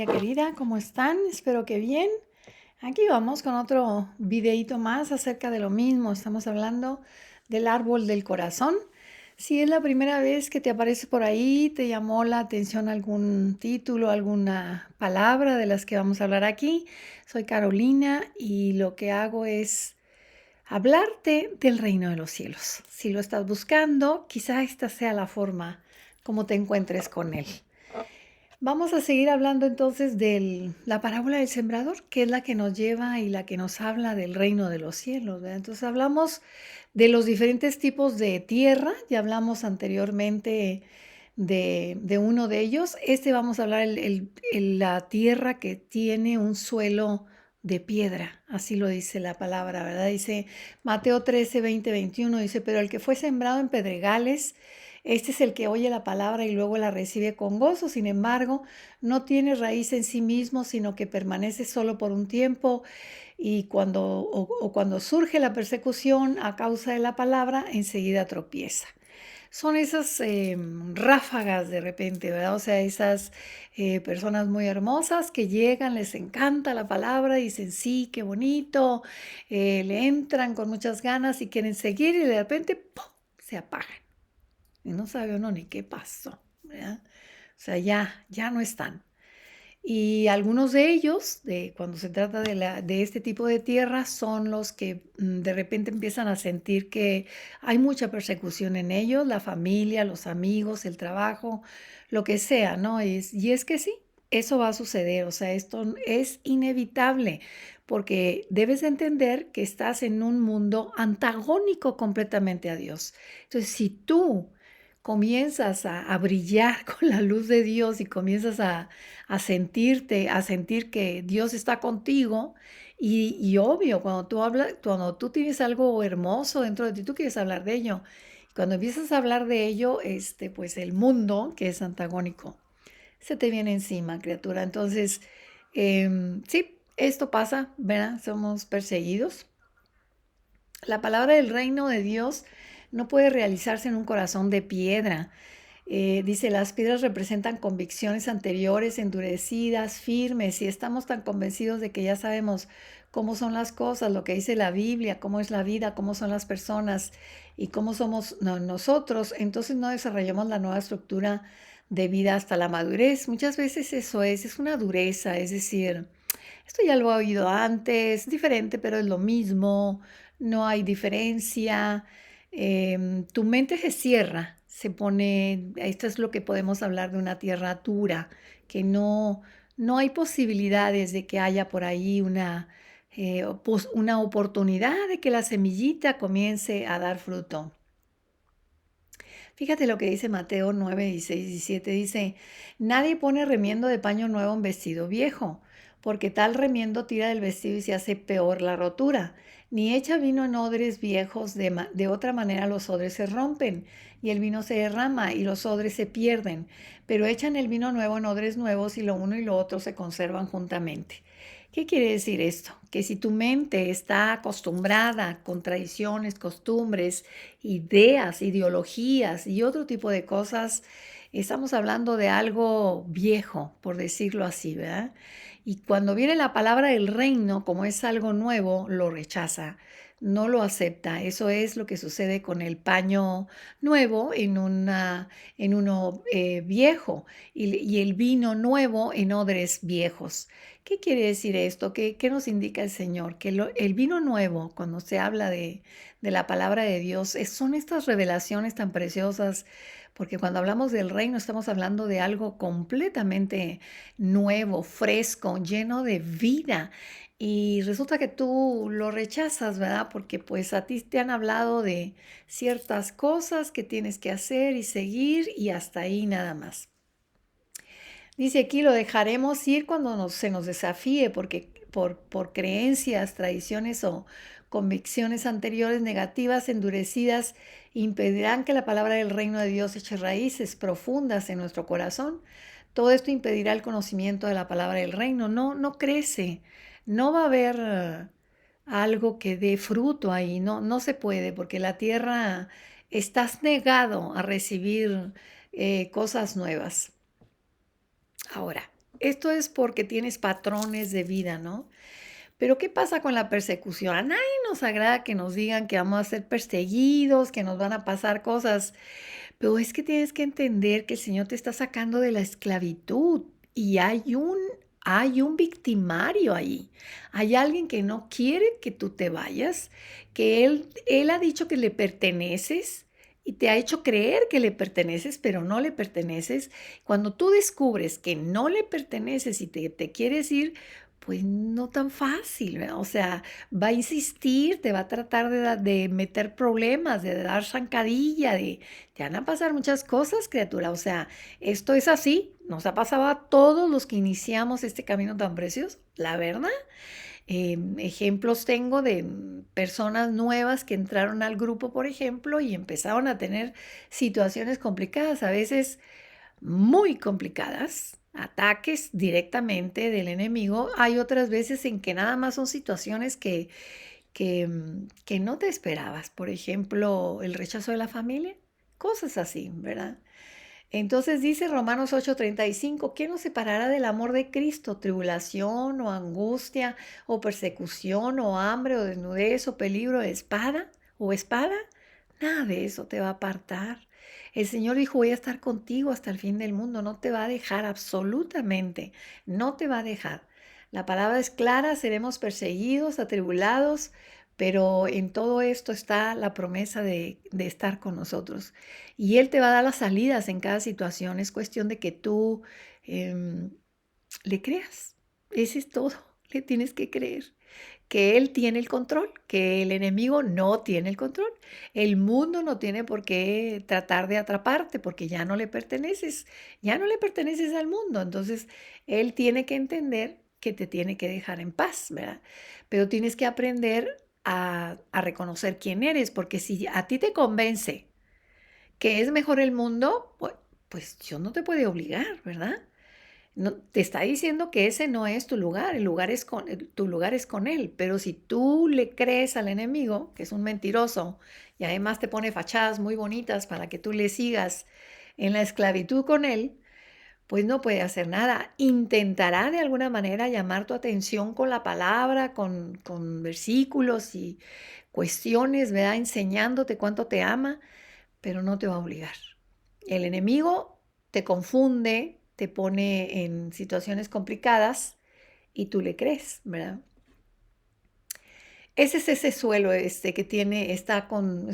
Querida, ¿cómo están? Espero que bien. Aquí vamos con otro videíto más acerca de lo mismo. Estamos hablando del árbol del corazón. Si es la primera vez que te aparece por ahí, te llamó la atención algún título, alguna palabra de las que vamos a hablar aquí, soy Carolina y lo que hago es hablarte del reino de los cielos. Si lo estás buscando, quizá esta sea la forma como te encuentres con él. Vamos a seguir hablando entonces de la parábola del sembrador, que es la que nos lleva y la que nos habla del reino de los cielos, ¿verdad? Entonces hablamos de los diferentes tipos de tierra, ya hablamos anteriormente de uno de ellos. Vamos a hablar la tierra que tiene un suelo de piedra, así lo dice la palabra, ¿verdad? Dice Mateo 13, 20, 21, dice, pero el que fue sembrado en pedregales, este es el que oye la palabra y luego la recibe con gozo. Sin embargo, no tiene raíz en sí mismo, sino que permanece solo por un tiempo y cuando surge la persecución a causa de la palabra, enseguida tropieza. Son esas ráfagas de repente, ¿verdad? O sea, esas personas muy hermosas que llegan, les encanta la palabra, dicen sí, qué bonito, le entran con muchas ganas y quieren seguir y de repente ¡pum!, se apagan. Y no sabe uno ni qué pasó, ¿verdad? O sea, ya no están. Y algunos de ellos, cuando se trata de este tipo de tierra, son los que de repente empiezan a sentir que hay mucha persecución en ellos, la familia, los amigos, el trabajo, lo que sea, ¿no? Y es que sí, eso va a suceder, o sea, esto es inevitable, porque debes de entender que estás en un mundo antagónico completamente a Dios. Entonces, si tú comienzas a brillar con la luz de Dios y comienzas a sentir que Dios está contigo. Y obvio, cuando tú tienes algo hermoso dentro de ti, tú quieres hablar de ello. Cuando empiezas a hablar de ello, pues el mundo, que es antagónico, se te viene encima, criatura. Entonces, sí, esto pasa, ¿verdad? Somos perseguidos. La palabra del reino de Dios no puede realizarse en un corazón de piedra. Dice, las piedras representan convicciones anteriores, endurecidas, firmes, y estamos tan convencidos de que ya sabemos cómo son las cosas, lo que dice la Biblia, cómo es la vida, cómo son las personas y cómo somos nosotros, entonces no desarrollamos la nueva estructura de vida hasta la madurez. Muchas veces eso es una dureza, es decir, esto ya lo he oído antes, diferente, pero es lo mismo, no hay diferencia. Tu mente se cierra, se pone, esto es lo que podemos hablar de una tierra dura, que no hay posibilidades de que haya por ahí una oportunidad de que la semillita comience a dar fruto. Fíjate lo que dice Mateo 9, 16, 17. Dice, nadie pone remiendo de paño nuevo en vestido viejo, porque tal remiendo tira del vestido y se hace peor la rotura. Ni echa vino en odres viejos, de otra manera los odres se rompen, y el vino se derrama, y los odres se pierden. Pero echan el vino nuevo en odres nuevos, y lo uno y lo otro se conservan juntamente. ¿Qué quiere decir esto? Que si tu mente está acostumbrada con tradiciones, costumbres, ideas, ideologías y otro tipo de cosas, estamos hablando de algo viejo, por decirlo así, ¿verdad? Y cuando viene la palabra del reino, como es algo nuevo, lo rechaza, no lo acepta. Eso es lo que sucede con el paño nuevo en uno viejo y el vino nuevo en odres viejos. ¿Qué quiere decir esto? ¿Qué nos indica el Señor? Que el vino nuevo, cuando se habla de la palabra de Dios, son estas revelaciones tan preciosas, porque cuando hablamos del reino estamos hablando de algo completamente nuevo, fresco, lleno de vida. Y resulta que tú lo rechazas, ¿verdad? Porque pues a ti te han hablado de ciertas cosas que tienes que hacer y seguir y hasta ahí nada más. Dice aquí, lo dejaremos ir cuando se nos desafíe, porque por creencias, tradiciones o convicciones anteriores negativas, endurecidas, impedirán que la palabra del reino de Dios eche raíces profundas en nuestro corazón. Todo esto impedirá el conocimiento de la palabra del reino. No crece, no va a haber algo que dé fruto ahí, no se puede, porque la tierra estás negado a recibir cosas nuevas. Ahora. esto es porque tienes patrones de vida, ¿no? Pero ¿qué pasa con la persecución? A nadie nos agrada que nos digan que vamos a ser perseguidos, que nos van a pasar cosas, pero es que tienes que entender que el Señor te está sacando de la esclavitud y hay un victimario ahí. Hay alguien que no quiere que tú te vayas, que él ha dicho que le perteneces y te ha hecho creer que le perteneces, pero no le perteneces. Cuando tú descubres que no le perteneces y te quieres ir, pues no tan fácil, ¿verdad? O sea, va a insistir, te va a tratar de meter problemas, de dar zancadilla, te van a pasar muchas cosas, criatura. O sea, esto es así, nos ha pasado a todos los que iniciamos este camino tan precioso, la verdad. Ejemplos tengo de personas nuevas que entraron al grupo, por ejemplo, y empezaron a tener situaciones complicadas, a veces muy complicadas, ataques directamente del enemigo. Hay otras veces en que nada más son situaciones que no te esperabas. Por ejemplo, el rechazo de la familia, cosas así, ¿verdad? Entonces dice Romanos 8:35, ¿qué nos separará del amor de Cristo? ¿Tribulación o angustia o persecución o hambre o desnudez o peligro de espada o espada? Nada de eso te va a apartar. El Señor dijo, voy a estar contigo hasta el fin del mundo. No te va a dejar absolutamente. No te va a dejar. La palabra es clara, seremos perseguidos, atribulados, pero en todo esto está la promesa de estar con nosotros. Y Él te va a dar las salidas en cada situación. Es cuestión de que tú em, le creas. Ese es todo. Le tienes que creer que Él tiene el control, que el enemigo no tiene el control. El mundo no tiene por qué tratar de atraparte porque ya no le perteneces al mundo. Entonces, Él tiene que entender que te tiene que dejar en paz, ¿verdad? Pero tienes que aprender a reconocer quién eres, porque si a ti te convence que es mejor el mundo, pues Dios no te puede obligar, ¿verdad? No, te está diciendo que ese no es tu lugar, tu lugar es con él, pero si tú le crees al enemigo, que es un mentiroso, y además te pone fachadas muy bonitas para que tú le sigas en la esclavitud con él, pues no puede hacer nada. Intentará de alguna manera llamar tu atención con la palabra, con versículos y cuestiones, ¿verdad? Enseñándote cuánto te ama, pero no te va a obligar. El enemigo te confunde, te pone en situaciones complicadas y tú le crees, ¿verdad? Ese es ese suelo que tiene, es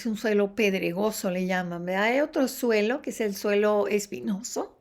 un suelo pedregoso, le llaman, ¿verdad? Hay otro suelo que es el suelo espinoso,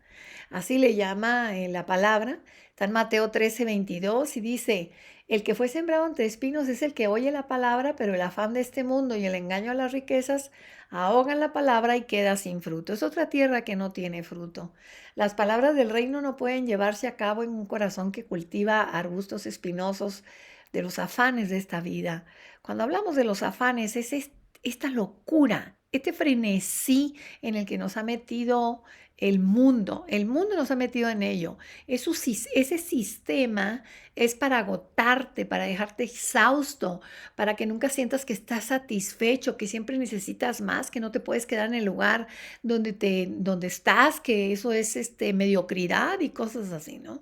así le llama la palabra. Está en Mateo 13:22 y dice, el que fue sembrado entre espinos es el que oye la palabra, pero el afán de este mundo y el engaño a las riquezas ahogan la palabra y queda sin fruto. Es otra tierra que no tiene fruto. Las palabras del reino no pueden llevarse a cabo en un corazón que cultiva arbustos espinosos de los afanes de esta vida. Cuando hablamos de los afanes, esta locura, este frenesí en el que nos ha metido el mundo. El mundo nos ha metido en ello. Ese sistema es para agotarte, para dejarte exhausto, para que nunca sientas que estás satisfecho, que siempre necesitas más, que no te puedes quedar en el lugar donde estás, que eso es mediocridad y cosas así, ¿no?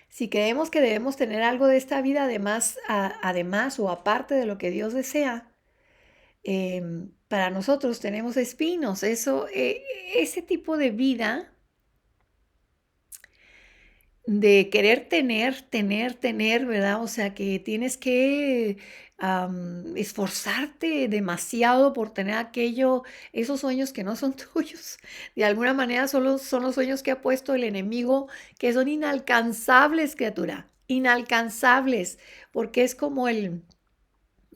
Si creemos que debemos tener algo de esta vida, además o aparte de lo que Dios desea, para nosotros tenemos espinos. Ese tipo de vida de querer tener, ¿verdad? O sea, que tienes que esforzarte demasiado por tener esos sueños que no son tuyos. De alguna manera solo son los sueños que ha puesto el enemigo, que son inalcanzables, criatura, inalcanzables, porque es como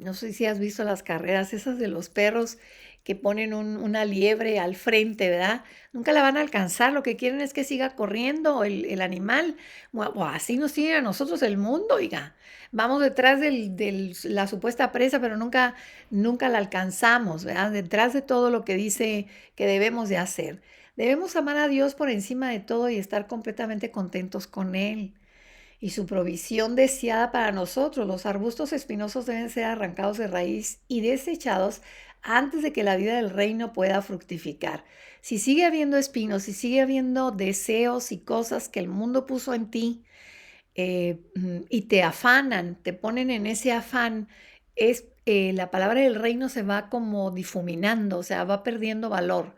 no sé si has visto las carreras esas de los perros que ponen una liebre al frente, ¿verdad? Nunca la van a alcanzar, lo que quieren es que siga corriendo el animal. Así nos tiene a nosotros el mundo, oiga. Vamos detrás de la supuesta presa, pero nunca la alcanzamos, ¿verdad? Detrás de todo lo que dice que debemos de hacer. Debemos amar a Dios por encima de todo y estar completamente contentos con Él y su provisión deseada para nosotros. Los arbustos espinosos deben ser arrancados de raíz y desechados antes de que la vida del reino pueda fructificar. Si sigue habiendo espinos, si sigue habiendo deseos y cosas que el mundo puso en ti, y te afanan, te ponen en ese afán, la palabra del reino se va como difuminando, o sea, va perdiendo valor.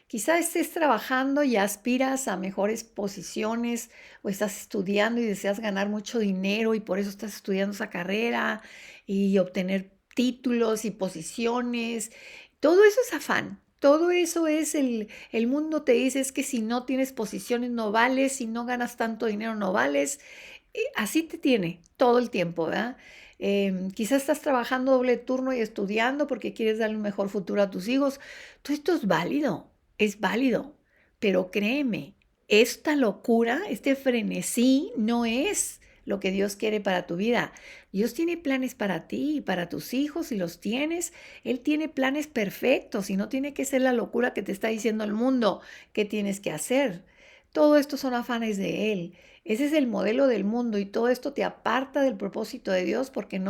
Quizás estés trabajando y aspiras a mejores posiciones o estás estudiando y deseas ganar mucho dinero y por eso estás estudiando esa carrera y obtener títulos y posiciones. Todo eso es afán. Todo eso es el mundo te dice es que si no tienes posiciones no vales, si no ganas tanto dinero no vales. Así te tiene todo el tiempo, ¿verdad? Quizás estás trabajando doble turno y estudiando porque quieres darle un mejor futuro a tus hijos. Todo esto es válido, pero créeme, esta locura, este frenesí no es lo que Dios quiere para tu vida. Dios tiene planes para ti y para tus hijos, si los tienes. Él tiene planes perfectos y no tiene que ser la locura que te está diciendo el mundo que tienes que hacer. Todo esto son afanes de Él. Ese es el modelo del mundo y todo esto te aparta del propósito de Dios porque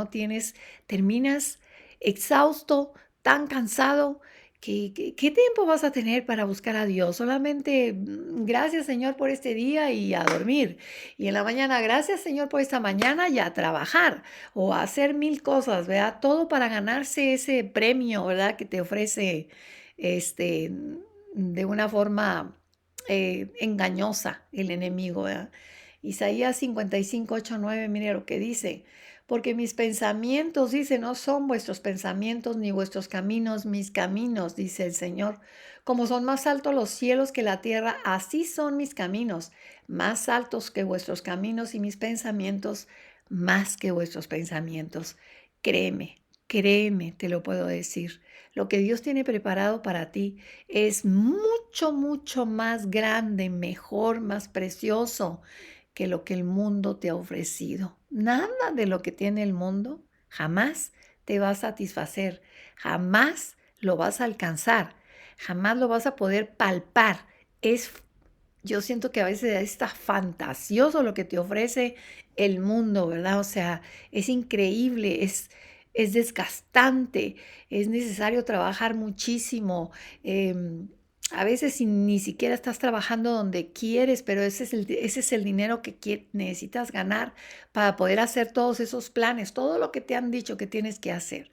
terminas exhausto, tan cansado. ¿Qué tiempo vas a tener para buscar a Dios? Solamente gracias Señor por este día y a dormir. Y en la mañana, gracias Señor por esta mañana y a trabajar o a hacer mil cosas, ¿verdad? Todo para ganarse ese premio, ¿verdad? Que te ofrece este, de una forma engañosa el enemigo, ¿verdad? Isaías 55, 8, 9, mire lo que dice. Porque mis pensamientos, dice, no son vuestros pensamientos ni vuestros caminos, mis caminos, dice el Señor. Como son más altos los cielos que la tierra, así son mis caminos, más altos que vuestros caminos y mis pensamientos, más que vuestros pensamientos. Créeme, créeme, te lo puedo decir. Lo que Dios tiene preparado para ti es mucho, mucho más grande, mejor, más precioso que lo que el mundo te ha ofrecido. Nada de lo que tiene el mundo jamás te va a satisfacer, jamás lo vas a alcanzar, jamás lo vas a poder palpar. Yo siento que a veces está fantasioso lo que te ofrece el mundo, ¿verdad? O sea, es increíble, es desgastante, es necesario trabajar muchísimo. A veces ni siquiera estás trabajando donde quieres, pero ese es el dinero que necesitas ganar para poder hacer todos esos planes, todo lo que te han dicho que tienes que hacer.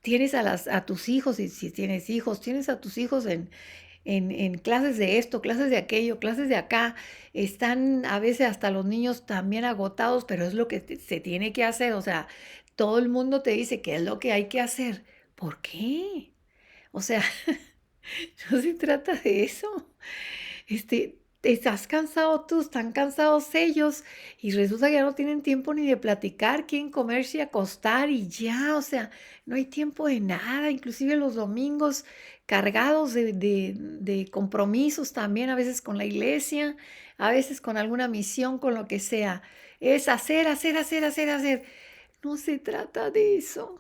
Tienes a tus hijos, y si tienes hijos, tienes a tus hijos en clases de esto, clases de aquello, clases de acá. Están a veces hasta los niños también agotados, pero es lo que se tiene que hacer. O sea, todo el mundo te dice qué es lo que hay que hacer. ¿Por qué? O sea, no se trata de eso. Estás cansado tú, están cansados ellos y resulta que ya no tienen tiempo ni de platicar, quieren comerse y acostar y ya, o sea, no hay tiempo de nada, inclusive los domingos cargados de compromisos también, a veces con la iglesia, a veces con alguna misión, con lo que sea. Es hacer, hacer, hacer, hacer, hacer. No se trata de eso.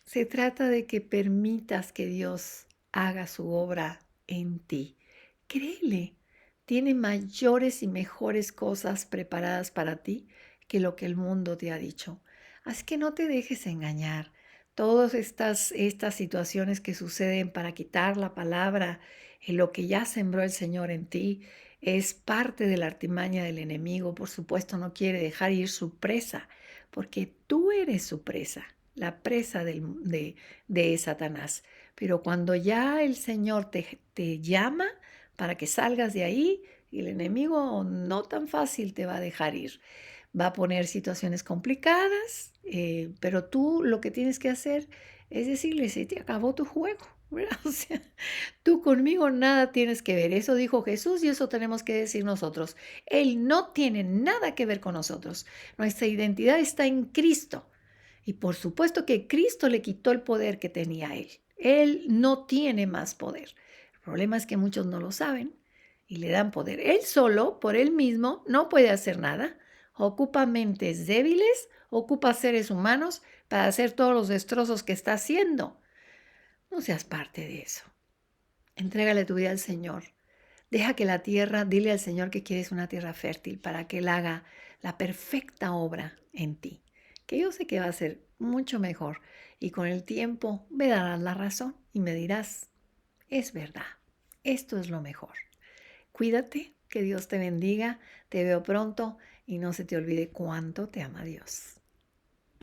Se trata de que permitas que Dios haga su obra en ti. Créele, tiene mayores y mejores cosas preparadas para ti que lo que el mundo te ha dicho. Así que no te dejes engañar. Todas estas situaciones que suceden para quitar la palabra en lo que ya sembró el Señor en ti es parte de la artimaña del enemigo. Por supuesto, no quiere dejar ir su presa, porque tú eres su presa, la presa de Satanás. Pero cuando ya el Señor te llama para que salgas de ahí, el enemigo no tan fácil te va a dejar ir. Va a poner situaciones complicadas, pero tú lo que tienes que hacer es decirle, se te acabó tu juego, ¿verdad? O sea, tú conmigo nada tienes que ver. Eso dijo Jesús y eso tenemos que decir nosotros. Él no tiene nada que ver con nosotros. Nuestra identidad está en Cristo. Y por supuesto que Cristo le quitó el poder que tenía él. Él no tiene más poder. El problema es que muchos no lo saben y le dan poder. Él solo, por él mismo, no puede hacer nada. Ocupa mentes débiles, ocupa seres humanos para hacer todos los destrozos que está haciendo. No seas parte de eso. Entrégale tu vida al Señor. Deja que la tierra, dile al Señor que quieres una tierra fértil para que Él haga la perfecta obra en ti. Que yo sé que va a ser mucho mejor. Y con el tiempo me darás la razón y me dirás, es verdad, esto es lo mejor. Cuídate, que Dios te bendiga, te veo pronto y no se te olvide cuánto te ama Dios.